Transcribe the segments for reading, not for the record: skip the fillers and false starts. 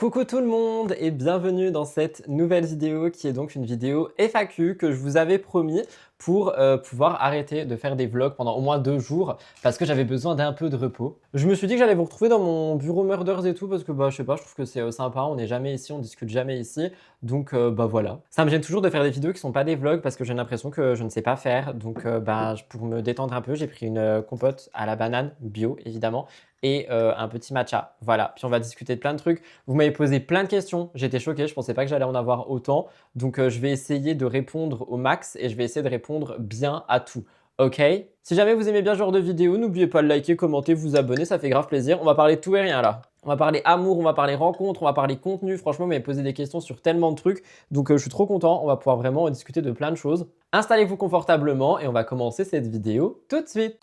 Coucou tout le monde et bienvenue dans cette nouvelle vidéo qui est donc une vidéo FAQ que je vous avais promis pour pouvoir arrêter de faire des vlogs pendant au moins 2 jours parce que j'avais besoin d'un peu de repos. Je me suis dit que j'allais vous retrouver dans mon bureau Murders et tout parce que je sais pas, je trouve que c'est sympa, on n'est jamais ici, on discute jamais ici, donc voilà. Ça me gêne toujours de faire des vidéos qui sont pas des vlogs parce que j'ai l'impression que je ne sais pas faire, donc pour me détendre un peu, j'ai pris une compote à la banane, bio évidemment, et un petit matcha, voilà. Puis on va discuter de plein de trucs. Vous m'avez posé plein de questions, j'étais choqué, je pensais pas que j'allais en avoir autant. Donc je vais essayer de répondre au max et je vais essayer de répondre bien à tout. Ok? Si jamais vous aimez bien ce genre de vidéo, n'oubliez pas de liker, commenter, vous abonner, ça fait grave plaisir. On va parler de tout et rien là. On va parler amour, on va parler rencontre, on va parler contenu. Franchement, vous m'avez posé des questions sur tellement de trucs. Donc je suis trop content, on va pouvoir vraiment discuter de plein de choses. Installez-vous confortablement et on va commencer cette vidéo tout de suite.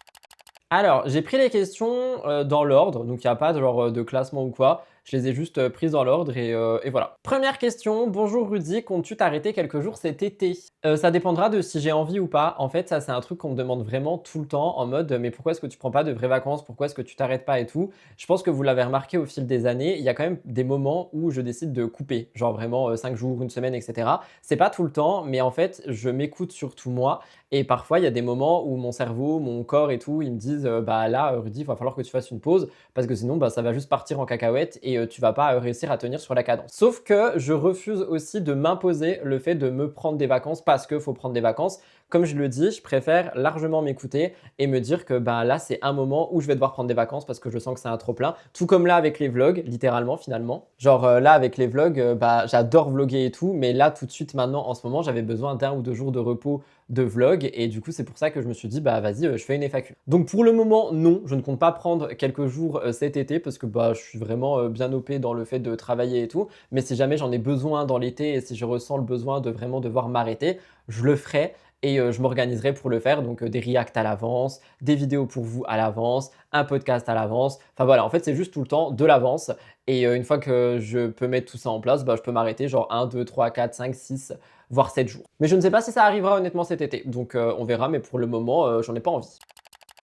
Alors, j'ai pris les questions dans l'ordre, donc il n'y a pas de genre de classement ou quoi. Je les ai juste prises dans l'ordre et voilà. Première question, bonjour Rudy, comptes-tu t'arrêter quelques jours cet été? Ça dépendra de si j'ai envie ou pas. En fait, ça c'est un truc qu'on me demande vraiment tout le temps en mode mais pourquoi est-ce que tu prends pas de vraies vacances? Pourquoi est-ce que tu t'arrêtes pas et tout? Je pense que vous l'avez remarqué au fil des années, il y a quand même des moments où je décide de couper, genre vraiment 5 jours, une semaine, etc. C'est pas tout le temps, mais en fait, je m'écoute surtout moi. Et parfois, il y a des moments où mon cerveau, mon corps et tout, ils me disent bah là, Rudy, il va falloir que tu fasses une pause parce que sinon, ça va juste partir en cacahuète et tu vas pas réussir à tenir sur la cadence. Sauf que je refuse aussi de m'imposer le fait de me prendre des vacances parce qu'il faut prendre des vacances. Comme je le dis, je préfère largement m'écouter et me dire que là, c'est un moment où je vais devoir prendre des vacances parce que je sens que c'est un trop-plein. Tout comme là avec les vlogs, littéralement, finalement. Genre là, avec les vlogs, j'adore vlogger et tout, mais là, tout de suite, maintenant, en ce moment, j'avais besoin d'1 ou 2 jours de repos de vlog et du coup c'est pour ça que je me suis dit vas-y je fais une FAQ. Donc pour le moment non, je ne compte pas prendre quelques jours cet été parce que je suis vraiment bien OP dans le fait de travailler et tout, mais si jamais j'en ai besoin dans l'été et si je ressens le besoin de vraiment devoir m'arrêter, je le ferai. Et je m'organiserai pour le faire, donc des reacts à l'avance, des vidéos pour vous à l'avance, un podcast à l'avance. Enfin voilà, en fait c'est juste tout le temps de l'avance. Et une fois que je peux mettre tout ça en place, je peux m'arrêter genre 1, 2, 3, 4, 5, 6, voire 7 jours. Mais je ne sais pas si ça arrivera honnêtement cet été, donc on verra, mais pour le moment, j'en ai pas envie.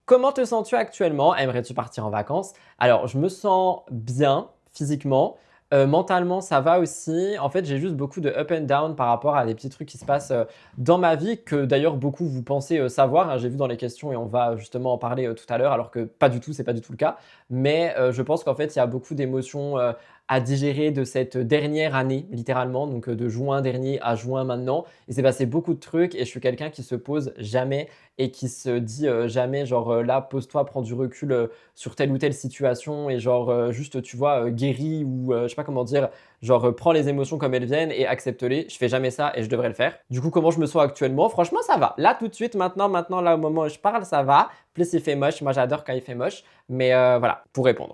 Comment te sens-tu actuellement? Aimerais-tu partir en vacances? Alors, je me sens bien physiquement. Mentalement, ça va aussi. En fait, j'ai juste beaucoup de up and down par rapport à des petits trucs qui se passent dans ma vie que d'ailleurs beaucoup vous pensez savoir, hein. J'ai vu dans les questions et on va justement en parler tout à l'heure alors que pas du tout, c'est pas du tout le cas. Mais je pense qu'en fait, il y a beaucoup d'émotions à digérer de cette dernière année, littéralement, donc de juin dernier à juin maintenant. Il s'est passé beaucoup de trucs et je suis quelqu'un qui se pose jamais et qui se dit jamais genre là pose-toi, prends du recul sur telle ou telle situation et genre juste tu vois guéris ou je sais pas comment dire, genre prends les émotions comme elles viennent et accepte-les. Je fais jamais ça et je devrais le faire. Du coup comment je me sens actuellement? Franchement ça va. Là tout de suite maintenant là au moment où je parle ça va. Plus il fait moche, moi j'adore quand il fait moche, mais voilà pour répondre.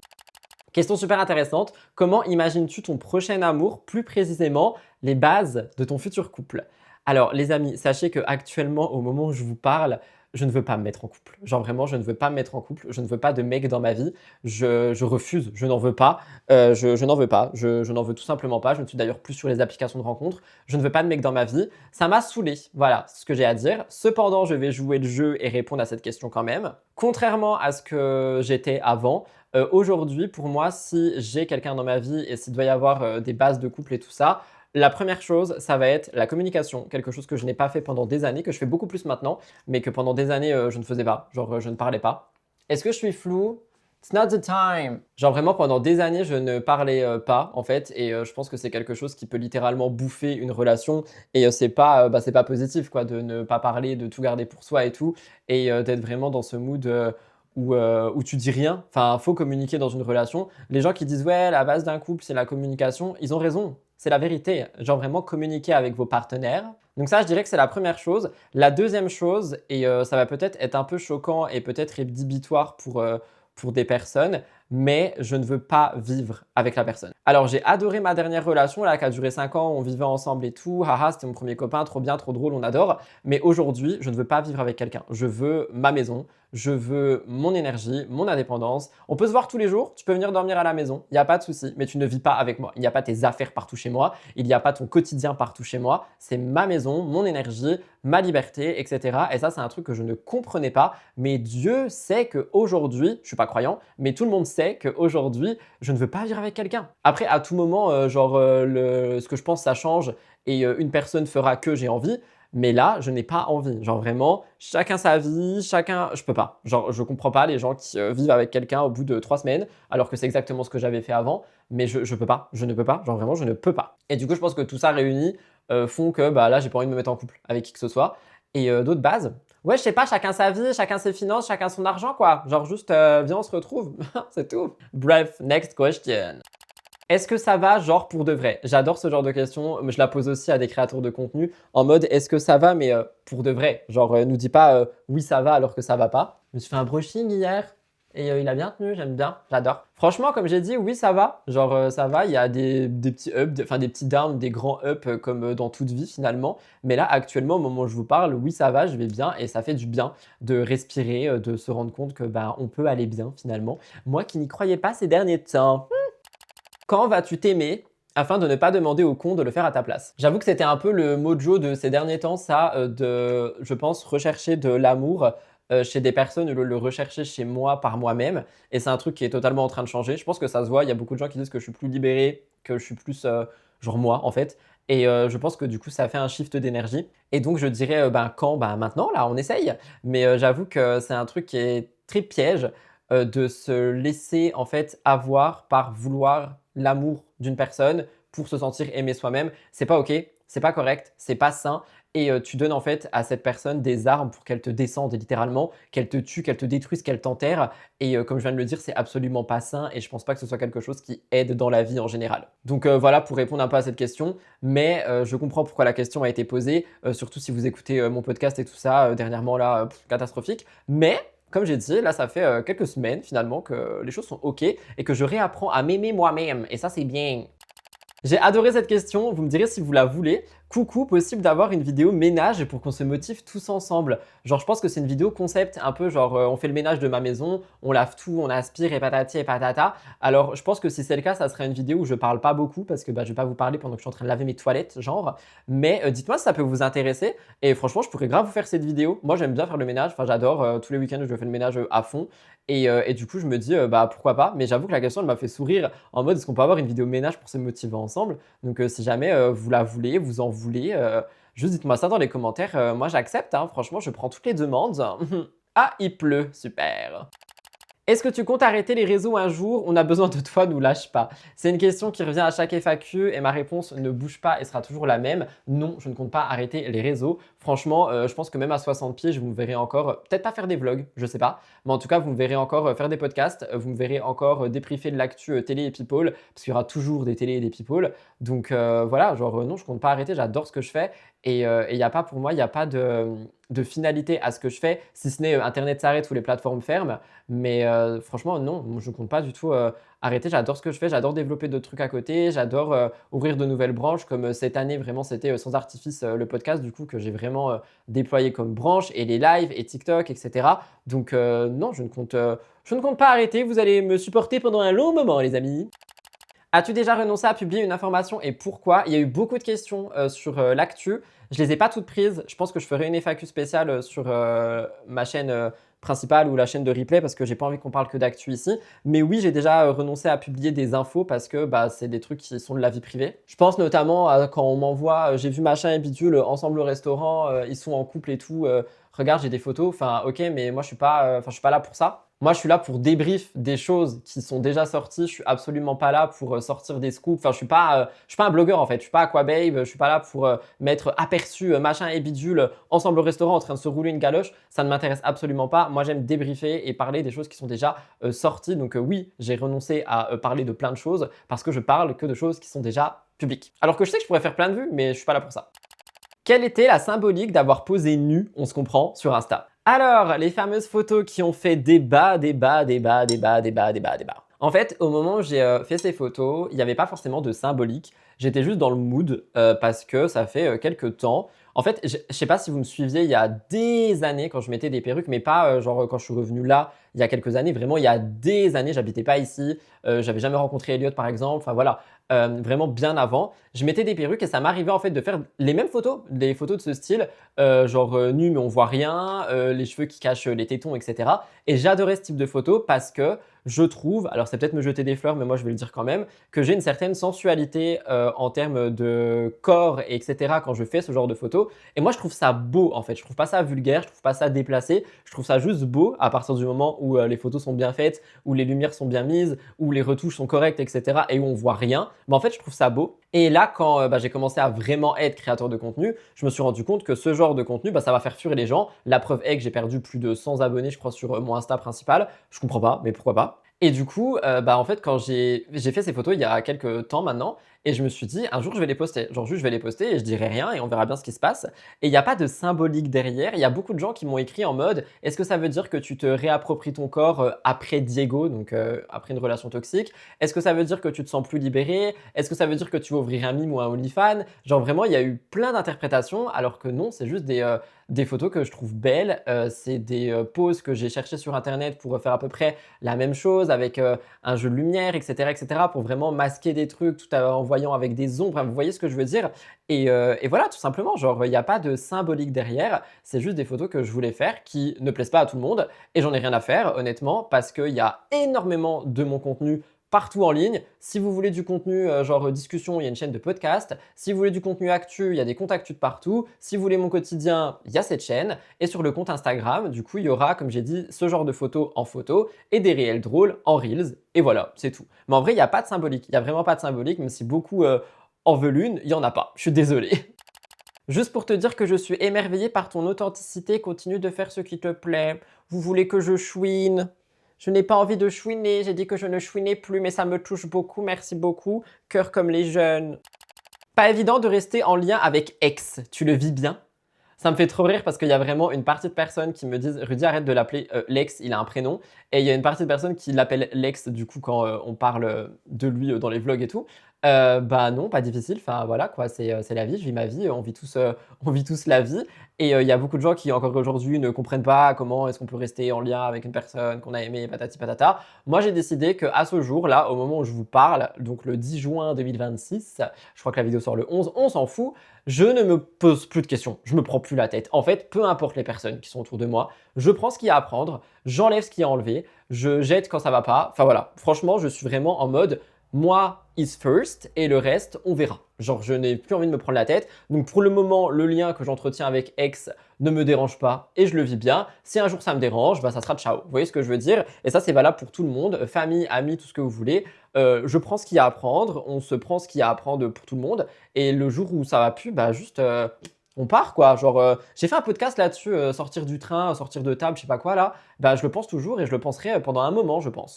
Question super intéressante. Comment imagines-tu ton prochain amour, plus précisément les bases de ton futur couple? Alors les amis, sachez qu'actuellement, au moment où je vous parle, je ne veux pas me mettre en couple. Genre vraiment, je ne veux pas me mettre en couple. Je ne veux pas de mec dans ma vie. Je refuse, je n'en veux pas. Je n'en veux pas. Je n'en veux tout simplement pas. Je ne suis d'ailleurs plus sur les applications de rencontres. Je ne veux pas de mec dans ma vie. Ça m'a saoulé. Voilà ce que j'ai à dire. Cependant, je vais jouer le jeu et répondre à cette question quand même. Contrairement à ce que j'étais avant, aujourd'hui, pour moi, si j'ai quelqu'un dans ma vie et s'il doit y avoir des bases de couple et tout ça, la première chose, ça va être la communication, quelque chose que je n'ai pas fait pendant des années, que je fais beaucoup plus maintenant, mais que pendant des années, je ne faisais pas. Genre, je ne parlais pas. Est-ce que je suis flou? It's not the time. Genre vraiment pendant des années, je ne parlais pas en fait et je pense que c'est quelque chose qui peut littéralement bouffer une relation et c'est pas positif quoi de ne pas parler, de tout garder pour soi et tout et d'être vraiment dans ce mood où tu dis rien. Enfin, faut communiquer dans une relation. Les gens qui disent ouais, la base d'un couple c'est la communication, ils ont raison. C'est la vérité. Genre vraiment communiquer avec vos partenaires. Donc ça, je dirais que c'est la première chose. La deuxième chose, et ça va peut-être être un peu choquant et peut-être rédhibitoire pour des personnes, mais je ne veux pas vivre avec la personne. Alors j'ai adoré ma dernière relation là qui a duré 5 ans, on vivait ensemble et tout, haha c'était mon premier copain, trop bien, trop drôle, on adore. Mais aujourd'hui, je ne veux pas vivre avec quelqu'un. Je veux ma maison, je veux mon énergie, mon indépendance. On peut se voir tous les jours, tu peux venir dormir à la maison, il n'y a pas de souci, mais tu ne vis pas avec moi. Il n'y a pas tes affaires partout chez moi, il n'y a pas ton quotidien partout chez moi. C'est ma maison, mon énergie, ma liberté, etc. Et ça, c'est un truc que je ne comprenais pas. Mais Dieu sait qu'aujourd'hui, je ne suis pas croyant, mais tout le monde sait qu'aujourd'hui, je ne veux pas vivre avec quelqu'un. Après, Après, à tout moment, ce que je pense, ça change et une personne fera que j'ai envie. Mais là, je n'ai pas envie. Genre vraiment, chacun sa vie, chacun… Je peux pas. Genre, je comprends pas les gens qui vivent avec quelqu'un au bout de 3 semaines, alors que c'est exactement ce que j'avais fait avant. Mais je peux pas. Je ne peux pas. Genre vraiment, je ne peux pas. Et du coup, je pense que tout ça réuni font que bah, là, j'ai pas envie de me mettre en couple avec qui que ce soit. Et d'autres bases. Ouais, je sais pas, chacun sa vie, chacun ses finances, chacun son argent, quoi. Genre juste, viens, on se retrouve. C'est tout. Bref, next question. Est-ce que ça va, genre pour de vrai? J'adore ce genre de questions, mais je la pose aussi à des créateurs de contenu en mode est-ce que ça va, mais pour de vrai? Genre, nous dis pas oui, ça va alors que ça va pas. Je me suis fait un brushing hier et il a bien tenu, j'aime bien, j'adore. Franchement, comme j'ai dit, oui, ça va. Genre, ça va, il y a des petits ups, enfin des petits downs, des grands ups comme dans toute vie finalement. Mais là, actuellement, au moment où je vous parle, oui, ça va, je vais bien et ça fait du bien de respirer, de se rendre compte que bah, on peut aller bien finalement. Moi qui n'y croyais pas ces derniers temps. Quand vas-tu t'aimer afin de ne pas demander au con de le faire à ta place? J'avoue que c'était un peu le mojo de ces derniers temps, ça, de, je pense, rechercher de l'amour chez des personnes ou le rechercher chez moi par moi-même. Et c'est un truc qui est totalement en train de changer. Je pense que ça se voit. Il y a beaucoup de gens qui disent que je suis plus libéré, que je suis plus genre moi, en fait. Et je pense que du coup, ça fait un shift d'énergie. Et donc, je dirais, ben, quand? Ben, maintenant, là, on essaye. Mais j'avoue que c'est un truc qui est très piège de se laisser en fait avoir par vouloir l'amour d'une personne pour se sentir aimé soi-même. C'est pas ok, c'est pas correct, c'est pas sain. Et tu donnes en fait à cette personne des armes pour qu'elle te descende littéralement, qu'elle te tue, qu'elle te détruise, qu'elle t'enterre. Et comme je viens de le dire, c'est absolument pas sain et je pense pas que ce soit quelque chose qui aide dans la vie en général. Donc voilà pour répondre un peu à cette question. Mais je comprends pourquoi la question a été posée, surtout si vous écoutez mon podcast et tout ça dernièrement là, catastrophique. Mais comme j'ai dit, là, ça fait quelques semaines finalement que les choses sont OK et que je réapprends à m'aimer moi-même. Et ça, c'est bien. J'ai adoré cette question, vous me direz si vous la voulez. Coucou, possible d'avoir une vidéo ménage pour qu'on se motive tous ensemble. Genre, je pense que c'est une vidéo concept un peu genre on fait le ménage de ma maison, on lave tout, on aspire et patati et patata. Alors, je pense que si c'est le cas, ça serait une vidéo où je parle pas beaucoup parce que bah, je vais pas vous parler pendant que je suis en train de laver mes toilettes, genre. Mais dites-moi si ça peut vous intéresser. Et franchement, je pourrais grave vous faire cette vidéo. Moi, j'aime bien faire le ménage, enfin, j'adore. Tous les week-ends, je fais le ménage à fond. Et du coup, je me dis, bah pourquoi pas. Mais j'avoue que la question, elle m'a fait sourire en mode est-ce qu'on peut avoir une vidéo ménage pour se motiver ensemble? Donc, si jamais vous la voulez, vous en voulez, juste dites-moi ça dans les commentaires. Moi, j'accepte, hein. Franchement, je prends toutes les demandes. Ah, il pleut, super. Est-ce que tu comptes arrêter les réseaux un jour? On a besoin de toi, nous lâche pas. C'est une question qui revient à chaque FAQ et ma réponse ne bouge pas et sera toujours la même. Non, je ne compte pas arrêter les réseaux. Franchement, je pense que même à 60 pieds, je vous verrai encore, peut-être pas faire des vlogs, je sais pas. Mais en tout cas, vous me verrez encore faire des podcasts. Vous me verrez encore débriefer de l'actu télé et people. Parce qu'il y aura toujours des télé et des people. Donc voilà, genre non, je compte pas arrêter. J'adore ce que je fais. Et il n'y a pas pour moi, il n'y a pas de finalité à ce que je fais, si ce n'est Internet s'arrête ou les plateformes ferment. Mais franchement, non, je ne compte pas du tout arrêter. J'adore ce que je fais, j'adore développer d'autres trucs à côté, j'adore ouvrir de nouvelles branches. Comme cette année, vraiment, c'était sans artifice le podcast, du coup, que j'ai vraiment déployé comme branche, et les lives, et TikTok, etc. Donc non, je ne compte pas arrêter. Vous allez me supporter pendant un long moment, les amis. As-tu déjà renoncé à publier une information et pourquoi? Il y a eu beaucoup de questions sur l'actu. Je les ai pas toutes prises. Je pense que je ferai une FAQ spéciale sur ma chaîne principale ou la chaîne de replay parce que j'ai pas envie qu'on parle que d'actu ici. Mais oui, j'ai déjà renoncé à publier des infos parce que bah, c'est des trucs qui sont de la vie privée. Je pense notamment à quand on m'envoie, j'ai vu machin et bidule ensemble au restaurant, ils sont en couple et tout. Regarde, j'ai des photos. Enfin, ok, mais moi je suis pas là pour ça. Moi, je suis là pour débrief des choses qui sont déjà sorties. Je suis absolument pas là pour sortir des scoops. Enfin, je suis pas un blogueur en fait. Je suis pas Aquababe. Je suis pas là pour mettre aperçu machin et bidule ensemble au restaurant en train de se rouler une galoche. Ça ne m'intéresse absolument pas. Moi, j'aime débriefer et parler des choses qui sont déjà sorties. Donc oui, j'ai renoncé à parler de plein de choses parce que je parle que de choses qui sont déjà publiques. Alors que je sais que je pourrais faire plein de vues, mais je suis pas là pour ça. Quelle était la symbolique d'avoir posé nu, on se comprend, sur Insta? Alors, les fameuses photos qui ont fait débat. En fait, au moment où j'ai fait ces photos, il n'y avait pas forcément de symbolique. J'étais juste dans le mood parce que ça fait quelques temps. En fait, je sais pas si vous me suiviez il y a des années quand je mettais des perruques, mais pas genre quand je suis revenu là il y a quelques années. Vraiment, il y a des années, j'habitais pas ici. J'avais jamais rencontré Elliot par exemple. Enfin voilà, vraiment bien avant. Je mettais des perruques et ça m'arrivait en fait de faire les mêmes photos, des photos de ce style, genre nu mais on voit rien, les cheveux qui cachent les tétons, etc. Et j'adorais ce type de photos parce que je trouve, alors c'est peut-être me jeter des fleurs, mais moi je vais le dire quand même, que j'ai une certaine sensualité en termes de corps, etc. quand je fais ce genre de photos. Et moi je trouve ça beau en fait. Je trouve pas ça vulgaire, je trouve pas ça déplacé. Je trouve ça juste beau à partir du moment où les photos sont bien faites, où les lumières sont bien mises, où les retouches sont correctes, etc. et où on voit rien. Mais en fait, je trouve ça beau. Et là, quand j'ai commencé à vraiment être créateur de contenu, je me suis rendu compte que ce genre de contenu, ça va faire fuir les gens. La preuve est que j'ai perdu plus de 100 abonnés, je crois, sur mon Insta principal. Je comprends pas, mais pourquoi pas. Et du coup, en fait, quand j'ai fait ces photos il y a quelques temps maintenant, et je me suis dit, un jour, je vais les poster. Genre, juste, je vais les poster et je dirai rien et on verra bien ce qui se passe. Et il n'y a pas de symbolique derrière. Il y a beaucoup de gens qui m'ont écrit en mode, est-ce que ça veut dire que tu te réappropries ton corps après Diego, donc après une relation toxique? Est-ce que ça veut dire que tu te sens plus libéré? Est-ce que ça veut dire que tu vas ouvrir un mime ou un OnlyFans? Genre, vraiment, il y a eu plein d'interprétations, alors que non, c'est juste des photos que je trouve belles. C'est des poses que j'ai cherchées sur Internet pour faire à peu près la même chose avec un jeu de lumière, etc., pour vraiment masquer des trucs tout en voyant avec des ombres. Vous voyez ce que je veux dire? Et voilà, tout simplement, genre, il n'y a pas de symbolique derrière. C'est juste des photos que je voulais faire qui ne plaisent pas à tout le monde. Et j'en ai rien à faire, honnêtement, parce qu'il y a énormément de mon contenu partout en ligne. Si vous voulez du contenu genre discussion, il y a une chaîne de podcast. Si vous voulez du contenu actu, il y a des comptes actu de partout. Si vous voulez mon quotidien, il y a cette chaîne. Et sur le compte Instagram, du coup, il y aura, comme j'ai dit, ce genre de photos en photo et des réels drôles en Reels. Et voilà, c'est tout. Mais en vrai, il n'y a pas de symbolique. Il n'y a vraiment pas de symbolique, même si beaucoup en veulent une, il n'y en a pas. Je suis désolé. Juste pour te dire que je suis émerveillée par ton authenticité, continue de faire ce qui te plaît. Vous voulez que je chouine? Je n'ai pas envie de chouiner, j'ai dit que je ne chouinais plus, mais ça me touche beaucoup, merci beaucoup. Cœur comme les jeunes. Pas évident de rester en lien avec ex, tu le vis bien? Ça me fait trop rire parce qu'il y a vraiment une partie de personnes qui me disent Rudy, arrête de l'appeler Lex, il a un prénom. Et il y a une partie de personnes qui l'appellent Lex du coup quand on parle de lui dans les vlogs et tout. Bah non, pas difficile. Enfin voilà quoi, c'est la vie, je vis ma vie, on vit tous la vie. Et il y a beaucoup de gens qui encore aujourd'hui ne comprennent pas comment est-ce qu'on peut rester en lien avec une personne qu'on a aimée, patati patata. Moi j'ai décidé qu'à ce jour là, au moment où je vous parle, donc le 10 juin 2026, je crois que la vidéo sort le 11, on s'en fout. Je ne me pose plus de questions, je me prends plus la tête. En fait, peu importe les personnes qui sont autour de moi, je prends ce qu'il y a à prendre, j'enlève ce qu'il y a à enlever, je jette quand ça va pas. Enfin voilà, franchement, je suis vraiment en mode moi is first et le reste, on verra. Genre, je n'ai plus envie de me prendre la tête. Donc pour le moment, le lien que j'entretiens avec ex ne me dérange pas et je le vis bien. Si un jour ça me dérange, bah ça sera ciao. Vous voyez ce que je veux dire? Et ça, c'est valable pour tout le monde, famille, amis, tout ce que vous voulez. Je prends ce qu'il y a à prendre, on se prend ce qu'il y a à prendre pour tout le monde. Et le jour où ça va plus, bah juste on part quoi. Genre j'ai fait un podcast là-dessus, sortir du train, sortir de table, je sais pas quoi là. Bah je le pense toujours et je le penserai pendant un moment, je pense.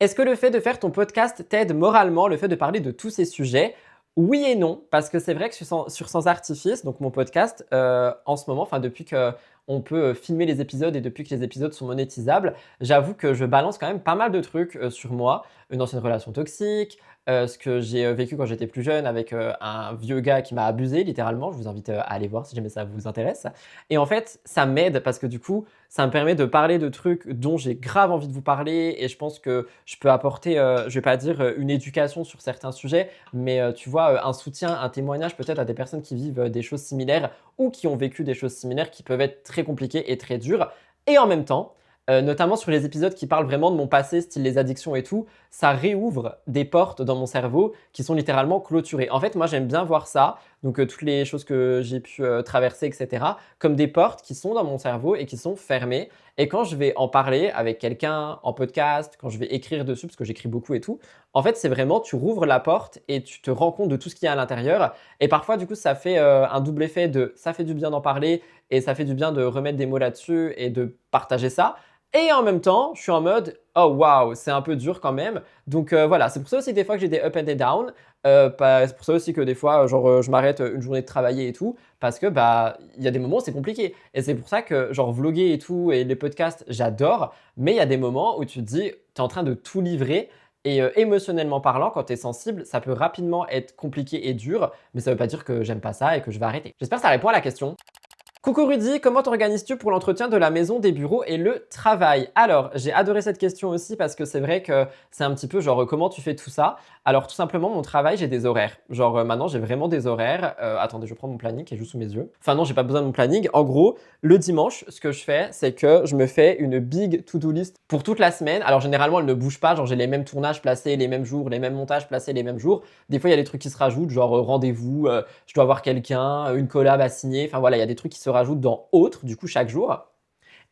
Est-ce que le fait de faire ton podcast t'aide moralement, le fait de parler de tous ces sujets? Oui et non, parce que c'est vrai que sur Sans Artifice, donc mon podcast, en ce moment, enfin depuis qu'on peut filmer les épisodes et depuis que les épisodes sont monétisables, j'avoue que je balance quand même pas mal de trucs sur moi, une ancienne relation toxique, ce que j'ai vécu quand j'étais plus jeune avec un vieux gars qui m'a abusé littéralement. Je vous invite à aller voir si jamais ça vous intéresse. Et en fait, ça m'aide parce que du coup, ça me permet de parler de trucs dont j'ai grave envie de vous parler et je pense que je peux apporter, je vais pas dire une éducation sur certains sujets, mais tu vois, un soutien, un témoignage peut-être à des personnes qui vivent des choses similaires ou qui ont vécu des choses similaires qui peuvent être très compliquées et très dures. Et en même temps, notamment sur les épisodes qui parlent vraiment de mon passé, style les addictions et tout, ça réouvre des portes dans mon cerveau qui sont littéralement clôturées. En fait, moi, j'aime bien voir ça, donc toutes les choses que j'ai pu traverser, etc., comme des portes qui sont dans mon cerveau et qui sont fermées. Et quand je vais en parler avec quelqu'un en podcast, quand je vais écrire dessus, parce que j'écris beaucoup et tout, en fait, c'est vraiment, tu rouvres la porte et tu te rends compte de tout ce qu'il y a à l'intérieur. Et parfois, du coup, ça fait un double effet de ça fait du bien d'en parler et ça fait du bien de remettre des mots là-dessus et de partager ça. Et en même temps, je suis en mode oh waouh, c'est un peu dur quand même. Donc voilà, c'est pour ça aussi des fois que j'ai des up and des down. C'est pour ça aussi que des fois, genre, je m'arrête une journée de travailler et tout, parce que bah il y a des moments où c'est compliqué. Et c'est pour ça que genre vloguer et tout et les podcasts, j'adore. Mais il y a des moments où tu te dis, tu es en train de tout livrer Et émotionnellement parlant, quand tu es sensible, ça peut rapidement être compliqué et dur, mais ça veut pas dire que j'aime pas ça et que je vais arrêter. J'espère que ça répond à la question. Coucou Rudy, comment t'organises-tu pour l'entretien de la maison, des bureaux et le travail? Alors, j'ai adoré cette question aussi parce que c'est vrai que c'est un petit peu genre comment tu fais tout ça? Alors, tout simplement, mon travail, j'ai des horaires. Genre, maintenant, j'ai vraiment des horaires. Attendez, je prends mon planning qui est juste sous mes yeux. Enfin, non, j'ai pas besoin de mon planning. En gros, le dimanche, ce que je fais, c'est que je me fais une big to-do list pour toute la semaine. Alors, généralement, elle ne bouge pas. Genre, j'ai les mêmes tournages placés les mêmes jours, les mêmes montages placés les mêmes jours. Des fois, il y a des trucs qui se rajoutent, genre rendez-vous, je dois voir quelqu'un, une collab à signer. Enfin, voilà, il y a des trucs qui se rajoutent dans autres, du coup, chaque jour.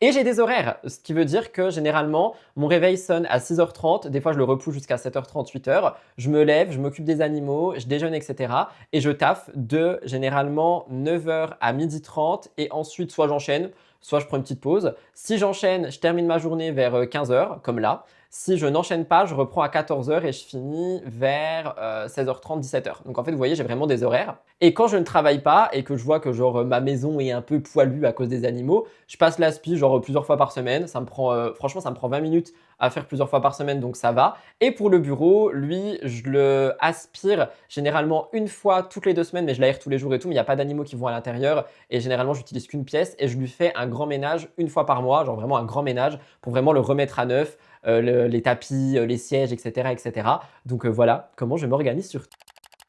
Et j'ai des horaires, ce qui veut dire que généralement, mon réveil sonne à 6h30, des fois je le repousse jusqu'à 7h30, 8h, je me lève, je m'occupe des animaux, je déjeune, etc. Et je taffe de généralement 9h à 12h30 et ensuite soit j'enchaîne, soit je prends une petite pause. Si j'enchaîne, je termine ma journée vers 15h, comme là. Si je n'enchaîne pas, je reprends à 14h et je finis vers 16h30, 17h. Donc en fait, vous voyez, j'ai vraiment des horaires. Et quand je ne travaille pas et que je vois que genre ma maison est un peu poilue à cause des animaux, je passe l'aspi genre plusieurs fois par semaine. Ça me prend, franchement, ça me prend 20 minutes à faire plusieurs fois par semaine, donc ça va. Et pour le bureau, lui, je le aspire généralement une fois toutes les 2 semaines, mais je l'aère tous les jours et tout, mais il n'y a pas d'animaux qui vont à l'intérieur. Et généralement, j'utilise qu'une pièce et je lui fais un grand ménage une fois par mois, genre vraiment un grand ménage pour vraiment le remettre à neuf. Les tapis, les sièges, etc. etc. Donc voilà comment je m'organise sur tout.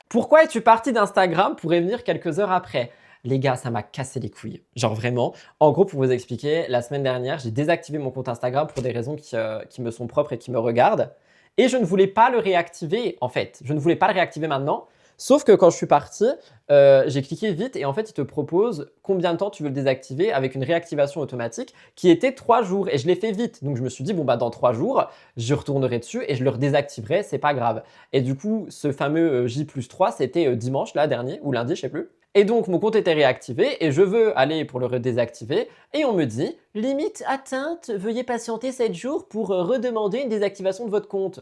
Pourquoi es-tu parti d'Instagram pour revenir quelques heures après? Les gars, ça m'a cassé les couilles. Genre vraiment. En gros, pour vous expliquer, la semaine dernière, j'ai désactivé mon compte Instagram pour des raisons qui me sont propres et qui me regardent. Et je ne voulais pas le réactiver, en fait. Je ne voulais pas le réactiver maintenant. Sauf que quand je suis parti, j'ai cliqué vite et en fait, il te propose combien de temps tu veux le désactiver avec une réactivation automatique qui était 3 jours. Et je l'ai fait vite. Donc, je me suis dit, bon, bah, dans 3 jours, je retournerai dessus et je le redésactiverai, c'est pas grave. Et du coup, ce fameux J+3, c'était dimanche, là, dernier, ou lundi, je sais plus. Et donc, mon compte était réactivé et je veux aller pour le redésactiver. Et on me dit, limite atteinte, veuillez patienter 7 jours pour redemander une désactivation de votre compte.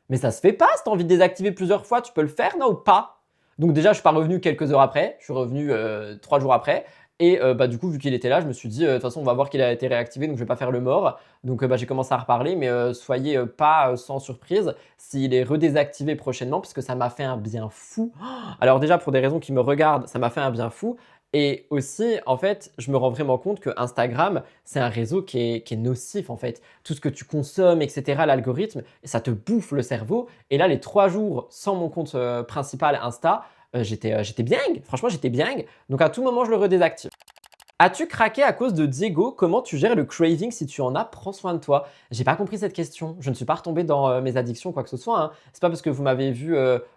Mais ça se fait pas, si tu as envie de désactiver plusieurs fois, tu peux le faire, non ou pas? Donc déjà, je suis pas revenu quelques heures après, je suis revenu 3 jours après. Et bah, du coup, vu qu'il était là, je me suis dit, de toute façon, on va voir qu'il a été réactivé, donc je vais pas faire le mort. Donc bah, j'ai commencé à reparler, mais soyez pas sans surprise s'il est redésactivé prochainement, parce que ça m'a fait un bien fou. Alors déjà, pour des raisons qui me regardent, ça m'a fait un bien fou. Et aussi, en fait, je me rends vraiment compte que Instagram, c'est un réseau qui est nocif, en fait. Tout ce que tu consommes, etc., l'algorithme, ça te bouffe le cerveau. Et là, les 3 jours sans mon compte principal Insta, j'étais bien. Franchement, j'étais bien. Donc, à tout moment, je le redésactive. As-tu craqué à cause de Diego? Comment tu gères le craving si tu en as? Prends soin de toi. J'ai pas compris cette question. Je ne suis pas retombé dans mes addictions ou quoi que ce soit, hein. C'est pas parce que vous m'avez vu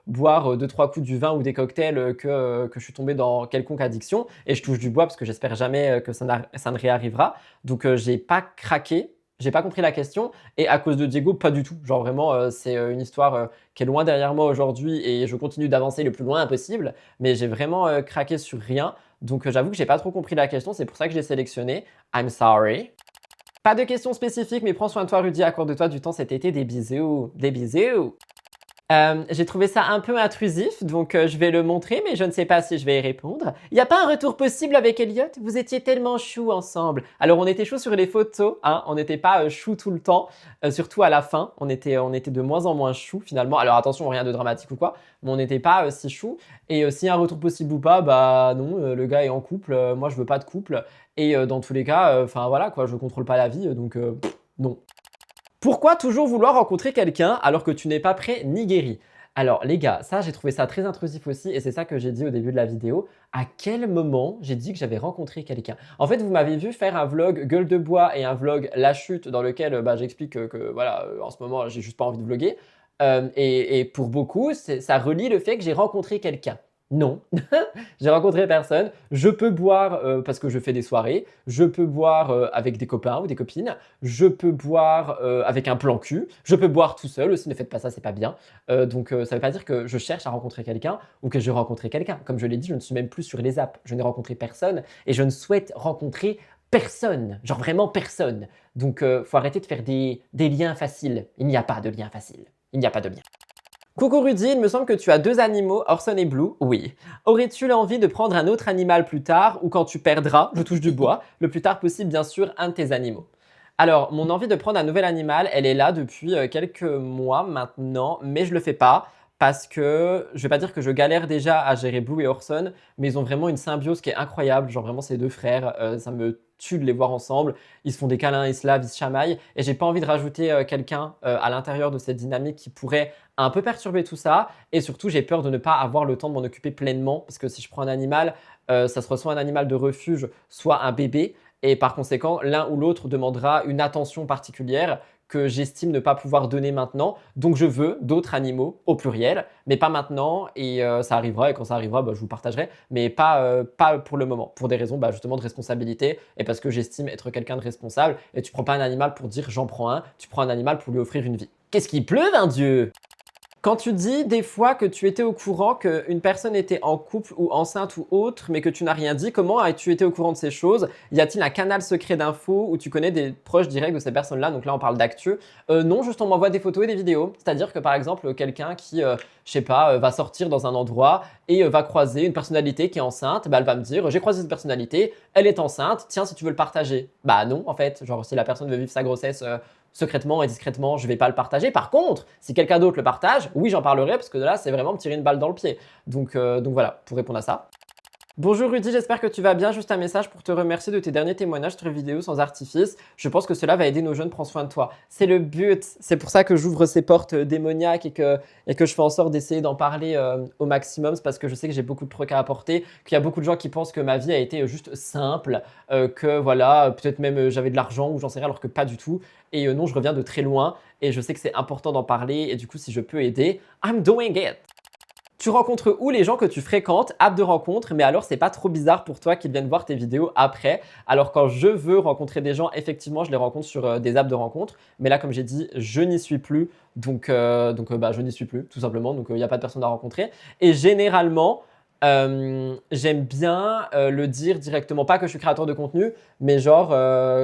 boire 2-3 coups du vin ou des cocktails que je suis tombé dans quelconque addiction. Et je touche du bois parce que j'espère jamais que ça ne réarrivera. Donc j'ai pas craqué. J'ai pas compris la question et à cause de Diego, pas du tout. Genre vraiment, c'est une histoire qui est loin derrière moi aujourd'hui et je continue d'avancer le plus loin possible. Mais j'ai vraiment craqué sur rien. Donc j'avoue que j'ai pas trop compris la question, c'est pour ça que je l'ai sélectionné. I'm sorry. Pas de questions spécifiques, mais prends soin de toi Rudy, accorde-toi du temps cet été, des bisous. Des bisous. J'ai trouvé ça un peu intrusif, donc je vais le montrer, mais je ne sais pas si je vais y répondre. Il n'y a pas un retour possible avec Elliot? Vous étiez tellement chou ensemble. Alors on était chou sur les photos, hein, on n'était pas chou tout le temps, surtout à la fin. On était de moins en moins chou finalement. Alors attention, rien de dramatique ou quoi, mais on n'était pas si chou. Et s'il y a un retour possible ou pas, bah non, le gars est en couple, moi je veux pas de couple. Et dans tous les cas, enfin voilà quoi, je contrôle pas la vie, donc non. Pourquoi toujours vouloir rencontrer quelqu'un alors que tu n'es pas prêt ni guéri? Alors les gars, ça j'ai trouvé ça très intrusif aussi et c'est ça que j'ai dit au début de la vidéo. À quel moment j'ai dit que j'avais rencontré quelqu'un? En fait, vous m'avez vu faire un vlog gueule de bois et un vlog la chute dans lequel bah, j'explique que voilà, en ce moment j'ai juste pas envie de vlogger. Et pour beaucoup, ça relie le fait que j'ai rencontré quelqu'un. Non, j'ai rencontré personne. Je peux boire parce que je fais des soirées. Je peux boire avec des copains ou des copines. Je peux boire avec un plan cul. Je peux boire tout seul aussi. Ne faites pas ça, c'est pas bien. Donc ça ne veut pas dire que je cherche à rencontrer quelqu'un ou que je rencontrerai quelqu'un. Comme je l'ai dit, je ne suis même plus sur les apps. Je n'ai rencontré personne et je ne souhaite rencontrer personne. Genre vraiment personne. Donc faut arrêter de faire des liens faciles. Il n'y a pas de lien facile. Il n'y a pas de lien. Coucou Rudy, il me semble que tu as 2 animaux, Orson et Blue. Oui. Aurais-tu l'envie de prendre un autre animal plus tard ou quand tu perdras, je touche du bois, le plus tard possible bien sûr, un de tes animaux? Alors, mon envie de prendre un nouvel animal, elle est là depuis quelques mois maintenant, mais je le fais pas parce que je vais pas dire que je galère déjà à gérer Blue et Orson, mais ils ont vraiment une symbiose qui est incroyable. Genre vraiment ces deux frères, ça me tue de les voir ensemble. Ils se font des câlins, ils se lavent, ils se chamaillent, et j'ai pas envie de rajouter quelqu'un à l'intérieur de cette dynamique qui pourrait un peu perturber tout ça. Et surtout, j'ai peur de ne pas avoir le temps de m'en occuper pleinement parce que si je prends un animal, ça sera soit un animal de refuge, soit un bébé. Et par conséquent, l'un ou l'autre demandera une attention particulière que j'estime ne pas pouvoir donner maintenant. Donc je veux d'autres animaux au pluriel, mais pas maintenant. Et ça arrivera, et quand ça arrivera, bah, je vous partagerai, mais pas pour le moment, pour des raisons justement de responsabilité et parce que j'estime être quelqu'un de responsable. Et tu prends pas un animal pour dire j'en prends un, tu prends un animal pour lui offrir une vie. Qu'est-ce qui pleut, d'un dieu? Quand tu dis des fois que tu étais au courant qu'une personne était en couple ou enceinte ou autre, mais que tu n'as rien dit, comment as-tu été au courant de ces choses? Y a-t-il un canal secret d'infos où tu connais des proches directs de ces personnes-là? Donc là, on parle d'actu. Non, juste on m'envoie des photos et des vidéos. C'est-à-dire que par exemple, quelqu'un qui, je sais pas, va sortir dans un endroit et va croiser une personnalité qui est enceinte, bah, elle va me dire, j'ai croisé cette personnalité, elle est enceinte, tiens, si tu veux le partager. Bah non, en fait, genre si la personne veut vivre sa grossesse secrètement et discrètement, je ne vais pas le partager. Par contre, si quelqu'un d'autre le partage, oui, j'en parlerai parce que là, c'est vraiment me tirer une balle dans le pied. Donc voilà, pour répondre à ça. Bonjour Rudy, j'espère que tu vas bien. Juste un message pour te remercier de tes derniers témoignages sur vidéo sans artifice. Je pense que cela va aider nos jeunes. Prends soin de toi. C'est le but. C'est pour ça que j'ouvre ces portes démoniaques et que je fais en sorte d'essayer d'en parler au maximum. C'est parce que je sais que j'ai beaucoup de trucs à apporter, qu'il y a beaucoup de gens qui pensent que ma vie a été juste simple, que voilà, peut-être même j'avais de l'argent ou j'en sais rien, alors que pas du tout. Et non, je reviens de très loin et je sais que c'est important d'en parler. Et du coup, si je peux aider, I'm doing it. Tu rencontres où les gens que tu fréquentes? App de rencontre, mais alors c'est pas trop bizarre pour toi qu'ils viennent voir tes vidéos après. Alors quand je veux rencontrer des gens, effectivement, je les rencontre sur des apps de rencontre. Mais là, comme j'ai dit, je n'y suis plus. Donc je n'y suis plus, tout simplement. Donc il n'y a pas de personne à rencontrer. Et généralement, j'aime bien le dire directement. Pas que je suis créateur de contenu, mais genre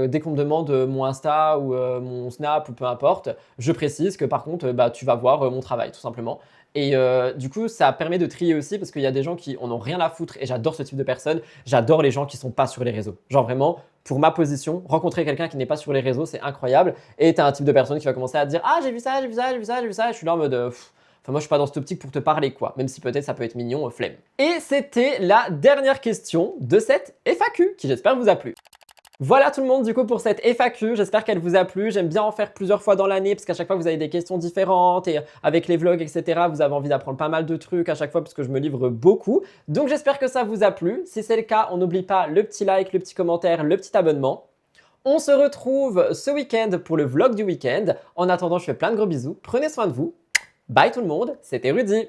dès qu'on me demande mon Insta ou mon Snap ou peu importe, je précise que par contre, tu vas voir mon travail, tout simplement. Et du coup, ça permet de trier aussi parce qu'il y a des gens qui en ont rien à foutre et j'adore ce type de personnes. J'adore les gens qui sont pas sur les réseaux. Genre vraiment, pour ma position, rencontrer quelqu'un qui n'est pas sur les réseaux, c'est incroyable. Et tu as un type de personne qui va commencer à te dire ah, j'ai vu ça, j'ai vu ça, j'ai vu ça, j'ai vu ça. Et je suis là en mode enfin, moi, je suis pas dans cette optique pour te parler, quoi. Même si peut-être ça peut être mignon, flemme. Et c'était la dernière question de cette FAQ qui, j'espère, vous a plu. Voilà tout le monde du coup pour cette FAQ, j'espère qu'elle vous a plu. J'aime bien en faire plusieurs fois dans l'année parce qu'à chaque fois vous avez des questions différentes et avec les vlogs etc. vous avez envie d'apprendre pas mal de trucs à chaque fois parce que je me livre beaucoup. Donc j'espère que ça vous a plu. Si c'est le cas, on n'oublie pas le petit like, le petit commentaire, le petit abonnement. On se retrouve ce week-end pour le vlog du week-end. En attendant, je fais plein de gros bisous. Prenez soin de vous. Bye tout le monde, c'était Rudy.